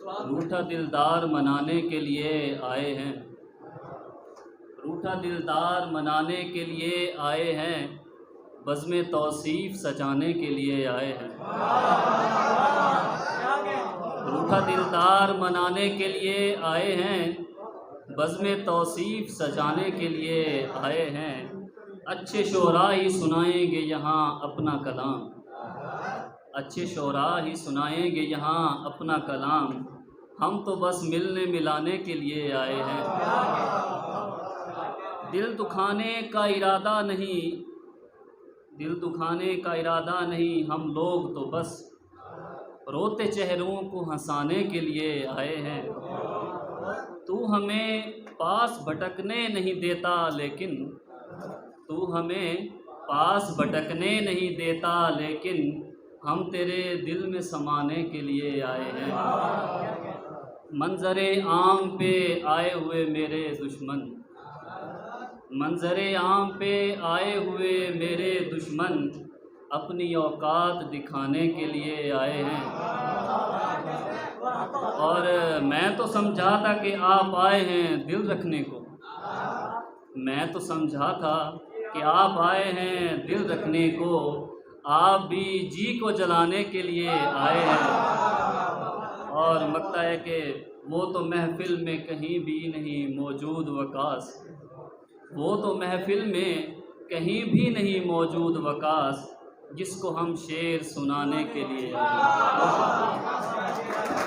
रूठा दिलदार मनाने के लिए आए हैं, रूठा दिलदार मनाने के लिए आए हैं, बज़्म तौसीफ़ सजाने के लिए आए हैं। रूठा दिलदार मनाने के लिए आए हैं, बज़्म तौसीफ़ सजाने के लिए आए हैं। अच्छे शोरा ही सुनाएंगे यहाँ अपना कलाम, अच्छे शोरा ही सुनाएंगे यहाँ अपना कलाम। हम तो बस मिलने मिलाने के लिए आए हैं। दिल दुखाने का इरादा नहीं, दिल दुखाने का इरादा नहीं, हम लोग तो बस रोते चेहरों को हंसाने के लिए आए हैं। तू हमें पास भटकने नहीं देता, लेकिन तू हमें पास भटकने नहीं देता, लेकिन हम तेरे दिल में समाने के लिए आए हैं। मंज़रे आम पे आए हुए मेरे दुश्मन, मंज़रे आम पे आए हुए मेरे दुश्मन, अपनी औकात दिखाने के लिए आए हैं। और मैं तो समझा था कि आप आए हैं दिल रखने को, मैं तो समझा था कि आप आए हैं दिल रखने को, आप भी जी को जलाने के लिए आए हैं। और लगता है कि वो तो महफ़िल में कहीं भी नहीं मौजूद वकास, वो तो महफ़िल में कहीं भी नहीं मौजूद वकास, जिसको हम शेर सुनाने के लिए आए हैं।